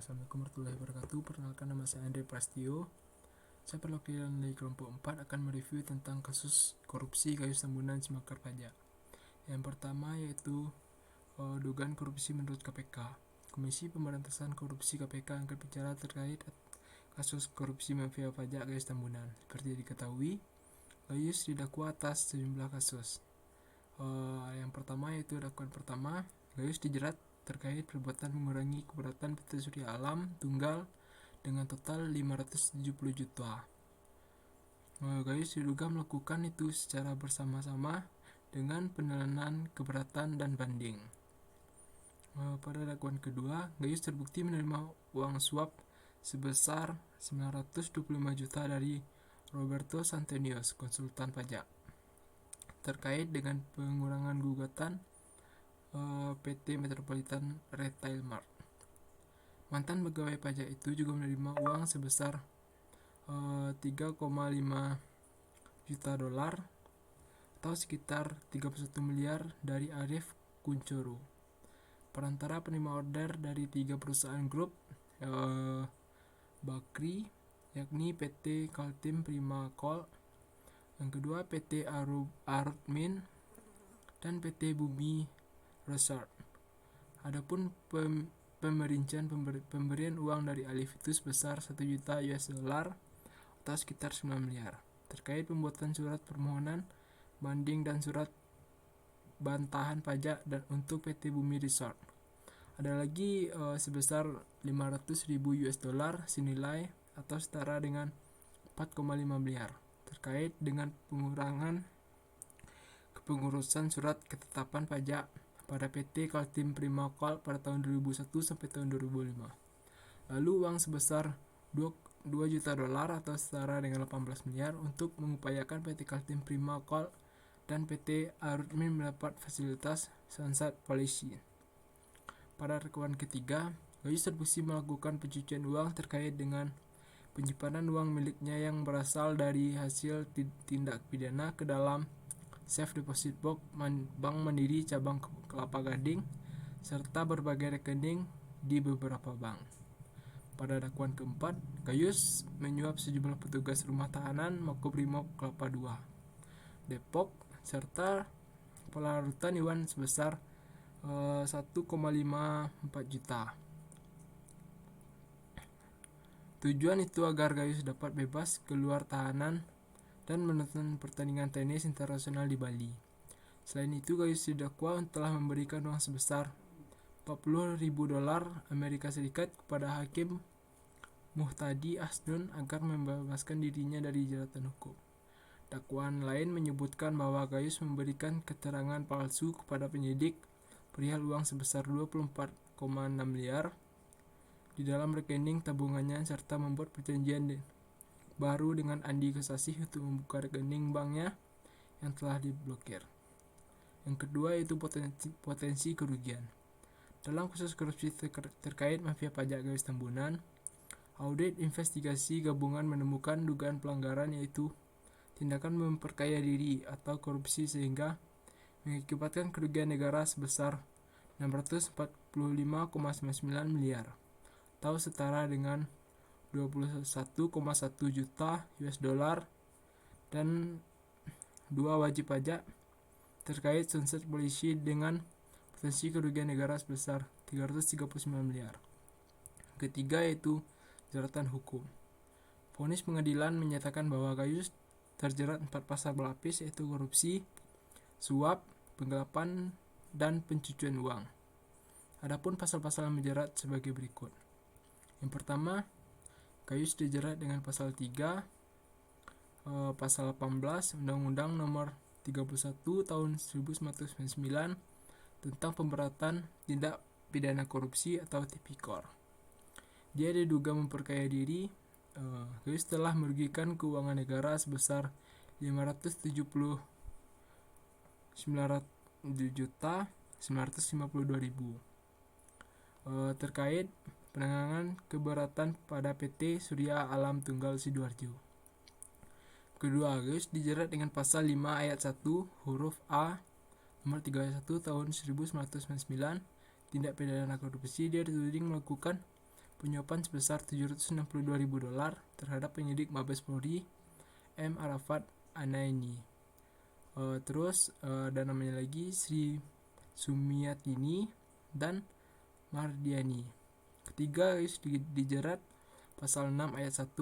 Assalamualaikum warahmatullahi wabarakatuh. Perkenalkan, nama saya Andre Prastio. Saya perwakilan dari kelompok 4 akan mereview tentang kasus korupsi Gayus Tambunan Simakar Pajak. Yang pertama yaitu dugaan korupsi menurut KPK. Komisi Pemberantasan Korupsi KPK angkat bicara terkait kasus korupsi mafia pajak Gayus Tambunan. Seperti diketahui, Gayus didakwa atas sejumlah kasus. Yang pertama yaitu dakwaan pertama, Gayus dijerat terkait perbuatan mengurangi keberatan PT Surya Alam Tunggal dengan total 570 juta. Gayus diduga melakukan itu secara bersama-sama dengan penilaian keberatan dan banding. Pada dakwaan kedua, Gayus terbukti menerima uang suap sebesar 925 juta dari Roberto Santenius, konsultan pajak, terkait dengan pengurangan gugatan PT Metropolitan Retail Mart. Mantan pegawai pajak itu juga menerima uang sebesar 3,5 juta dolar atau sekitar 31 miliar dari Arif Kunchoro, perantara penerima order dari 3 perusahaan grup Bakri, yakni PT Kaltim Prima Coal, yang kedua PT Arutmin, dan PT Bumi Resort. Adapun pemerincian pemberian uang dari Alif itu sebesar 1 juta US dollar atau sekitar 9 miliar terkait pembuatan surat permohonan banding dan surat bantahan pajak dan untuk PT Bumi Resort. Ada lagi sebesar 500.000 US dollar senilai atau setara dengan 4,5 miliar terkait dengan kepengurusan surat ketetapan pajak pada PT Kaltim Prima Coal pada tahun 2001 sampai tahun 2005. Lalu uang sebesar 2 juta dolar atau setara dengan 18 miliar untuk mengupayakan PT Kaltim Prima Coal dan PT Arutmin mendapat fasilitas sunset policy. Pada dakwaan ketiga, Gayus terbukti melakukan pencucian uang terkait dengan penyimpanan uang miliknya yang berasal dari hasil tindak pidana ke dalam safe deposit box Bank Mandiri cabang Kelapa Gading serta berbagai rekening di beberapa bank. Pada dakwaan keempat, Gayus menyuap sejumlah petugas rumah tahanan Makobrimob Kelapa II, Depok serta kepala rutan Iwan sebesar 1,54 juta. Tujuan itu agar Gayus dapat bebas keluar tahanan dan menonton pertandingan tenis internasional di Bali. Selain itu, Gayus didakwa telah memberikan uang sebesar 40.000 dolar Amerika Serikat kepada Hakim Muhtadi Asnun agar membebaskan dirinya dari jeratan hukum. Dakwaan lain menyebutkan bahwa Gayus memberikan keterangan palsu kepada penyidik perihal uang sebesar 24,6 miliar di dalam rekening tabungannya serta membuat perjanjian baru dengan Andi Kesasih untuk membuka rekening banknya yang telah diblokir. Yang kedua yaitu potensi kerugian. Dalam kasus korupsi terkait mafia pajak Gayus Tambunan, audit investigasi gabungan menemukan dugaan pelanggaran yaitu tindakan memperkaya diri atau korupsi sehingga mengakibatkan kerugian negara sebesar 645,99 miliar atau setara dengan 21,1 juta US dollar dan 2 wajib pajak terkait sunset policy dengan potensi kerugian negara sebesar 339 miliar. Ketiga yaitu jeratan hukum. Vonis pengadilan menyatakan bahwa Gayus terjerat 4 pasal berlapis yaitu korupsi, suap, penggelapan, dan pencucian uang. Adapun pasal-pasal yang menjerat sebagai berikut. Yang pertama, Gayus dijerat dengan pasal 3, pasal 18 Undang-Undang Nomor 31 Tahun 1999 tentang pemberatan tindak pidana korupsi atau Tipikor. Dia diduga memperkaya diri. Gayus telah merugikan keuangan negara sebesar 579.952.000 terkait penanganan keberatan pada PT Surya Alam Tunggal Sidoarjo. Kedua, Gayus dijerat dengan pasal 5 ayat 1 huruf A nomor 31 tahun 1999 tindak pidana korupsi. Dia dituding melakukan penyuapan sebesar $762.000 terhadap penyidik Mabes Polri M. Arafat Anaini. Terus ada namanya lagi Sri Sumiatini dan Mardiani. Ketiga guys dijerat pasal 6 ayat 1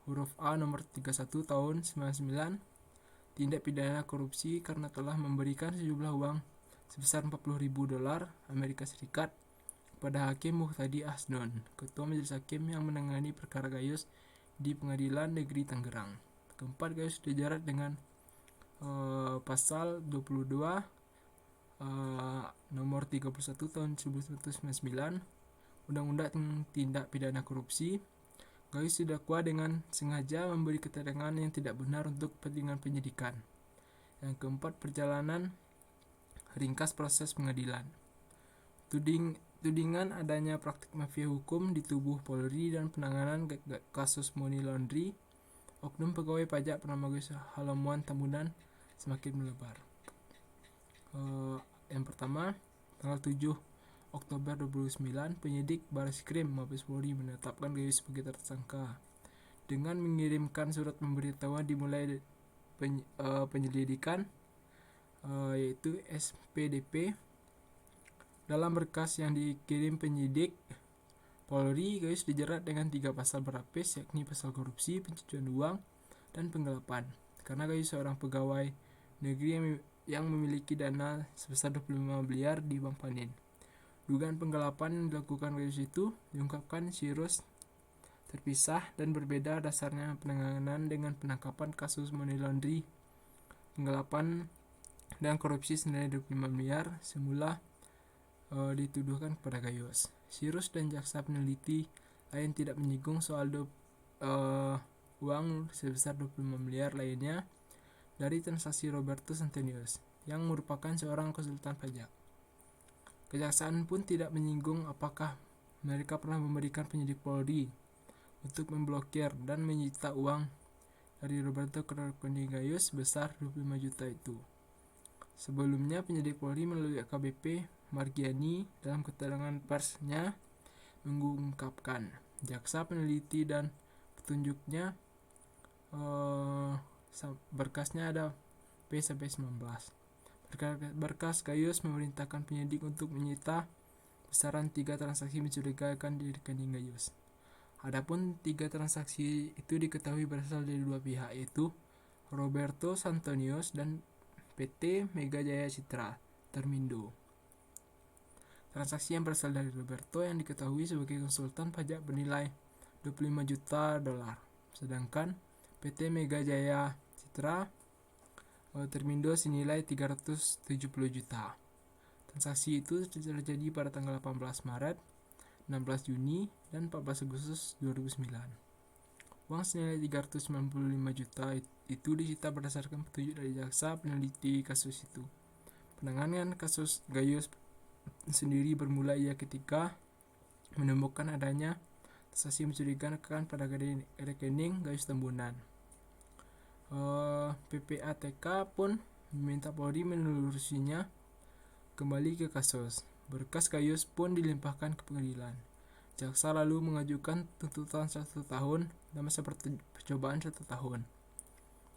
huruf A nomor 31 tahun 99 tindak pidana korupsi karena telah memberikan sejumlah uang sebesar $40.000 Amerika Serikat kepada Hakim Muhtadi Asdon, Ketua Majelis Hakim yang menangani perkara Gayus di Pengadilan Negeri Tangerang. Keempat, Gayus dijerat dengan pasal 22 nomor 31 tahun 1999 Undang-Undang Tindak Pidana Korupsi. Gayus didakwa dengan sengaja memberi keterangan yang tidak benar untuk kepentingan penyidikan. Yang keempat, perjalanan ringkas proses pengadilan. Tudingan adanya praktik mafia hukum di tubuh Polri dan penanganan kasus money laundry oknum pegawai pajak bernama Gayus Halamuan Tambunan semakin melebar. Yang pertama, tanggal 7 Oktober 2009, penyidik Bareskrim Mabes Polri menetapkan Gayus sebagai tersangka dengan mengirimkan surat pemberitahuan dimulai penyelidikan yaitu SPDP. Dalam berkas yang dikirim penyidik Polri, Gayus dijerat dengan 3 pasal berlapis, yakni pasal korupsi, pencucian uang, dan penggelapan. Karena Gayus seorang pegawai negeri yang memiliki dana sebesar 25 miliar di Bank Panin. Dugaan penggelapan yang dilakukan Gayus itu diungkapkan Sirus terpisah dan berbeda dasarnya penanganan dengan penangkapan kasus money laundry, penggelapan, dan korupsi senilai 25 miliar semula dituduhkan kepada Gayus. Sirus dan jaksa peneliti lain tidak menyinggung soal uang sebesar 25 miliar lainnya dari transaksi Robertus Antonius yang merupakan seorang konsultan pajak. Kejaksaan pun tidak menyinggung apakah mereka pernah memberikan penyidik Polri untuk memblokir dan menyita uang dari Roberto ke rekening Gayus sebesar 25 juta itu. Sebelumnya, penyidik Polri melalui AKBP Margiani dalam keterangan persnya mengungkapkan jaksa peneliti dan petunjuknya berkasnya ada P-19. Berkas Gayus memerintahkan penyidik untuk menyita besaran 3 transaksi mencurigakan di rekening Gayus. Adapun 3 transaksi itu diketahui berasal dari 2 pihak, yaitu Roberto Antonius dan PT Mega Jaya Citra Termindo. Transaksi yang berasal dari Roberto yang diketahui sebagai konsultan pajak bernilai 25 juta dolar, sedangkan PT Mega Jaya Citra Termindo senilai 370 juta. Transaksi itu terjadi pada tanggal 18 Maret, 16 Juni, dan 14 Agustus 2009. Uang senilai 395 juta itu disita berdasarkan petunjuk dari jaksa peneliti kasus itu. Penanganan kasus Gayus sendiri bermula ketika menemukan adanya transaksi mencurigakan pada rekening Gayus Tambunan. PPATK pun meminta Polri menelusurinya kembali ke kasus. Berkas Gayus pun dilimpahkan ke pengadilan. Jaksa lalu mengajukan tuntutan 1 tahun dan masa percobaan 1 tahun.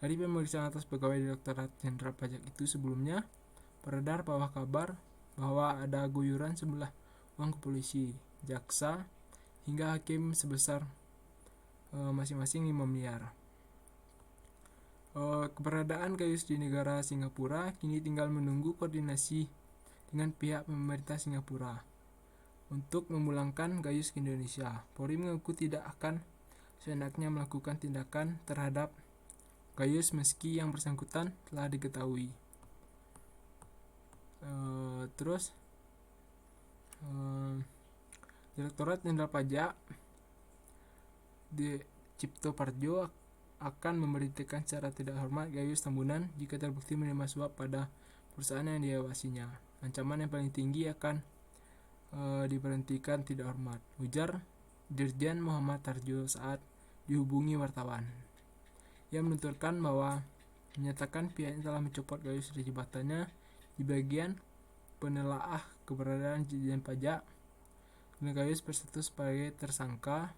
Dari pemeriksaan atas pegawai Direktorat Jenderal Pajak itu sebelumnya beredar bawah kabar bahwa ada guyuran sejumlah uang ke polisi, jaksa, hingga hakim sebesar masing-masing 5 miliar. Keberadaan Gayus di negara Singapura kini tinggal menunggu koordinasi dengan pihak pemerintah Singapura untuk memulangkan Gayus ke Indonesia. Polri mengaku tidak akan seenaknya melakukan tindakan terhadap Gayus meski yang bersangkutan telah diketahui. Direktorat Jenderal Pajak di Cipto Parjo akan memberhentikan secara tidak hormat Gayus Tambunan jika terbukti menerima suap pada perusahaan yang diawasinya. Ancaman yang paling tinggi akan diberhentikan tidak hormat, ujar Dirjen Muhammad Tarjo saat dihubungi wartawan. Ia menuturkan bahwa menyatakan pihaknya telah mencopot Gayus dari jabatannya di bagian penelaah keberadaan Ditjen Pajak dan Gayus berstatus sebagai tersangka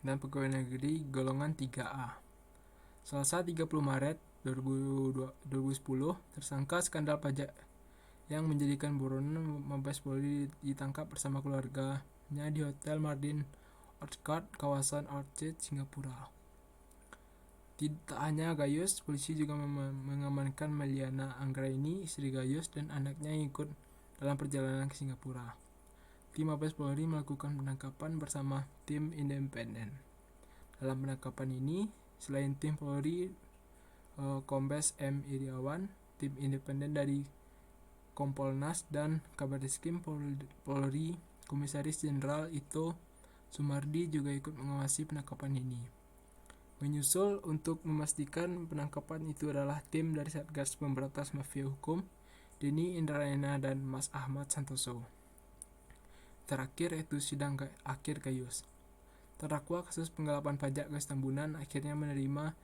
dan pegawai negeri golongan 3A. Selasa 30 Maret 2010, tersangka skandal pajak yang menjadikan buronan Mabes Polri ditangkap bersama keluarganya di Hotel Mardin Orchard, kawasan Orchard, Singapura. Tidak hanya Gayus, polisi juga mengamankan Meliana Anggraini, istri Gayus, dan anaknya yang ikut dalam perjalanan ke Singapura. Tim Mabes Polri melakukan penangkapan bersama tim independen. Dalam penangkapan ini, selain tim Polri, Kombes M. Iriawan, tim independen dari Kompolnas, dan Kabariskim Polri, Komisaris Jenderal Ito Sumardi juga ikut mengawasi penangkapan ini. Menyusul untuk memastikan penangkapan itu adalah tim dari Satgas Pemberantas Mafia Hukum, Denny Indrayana dan Mas Ahmad Santoso. Terakhir yaitu sidang akhir Gayus. Terdakwa kasus penggelapan pajak Gayus Tambunan akhirnya menerima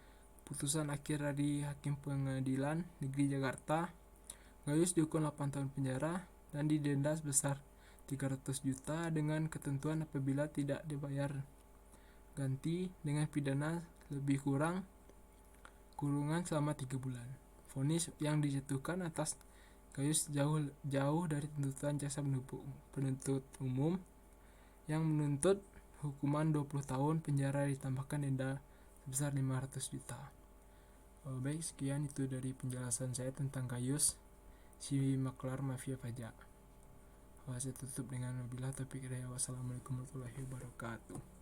putusan akhir dari Hakim Pengadilan Negeri Jakarta. Gayus dihukum 8 tahun penjara dan didenda sebesar 300 juta dengan ketentuan apabila tidak dibayar ganti dengan pidana lebih kurang kurungan selama 3 bulan. Vonis yang dijatuhkan atas Gayus jauh dari tuntutan jaksa penuntut umum yang menuntut hukuman 20 tahun penjara ditambahkan denda sebesar 500 juta. Baik, sekian itu dari penjelasan saya tentang Gayus, si maklar mafia pajak. Saya tutup dengan wabillahi taufiq hidayah. Wassalamualaikum warahmatullahi wabarakatuh.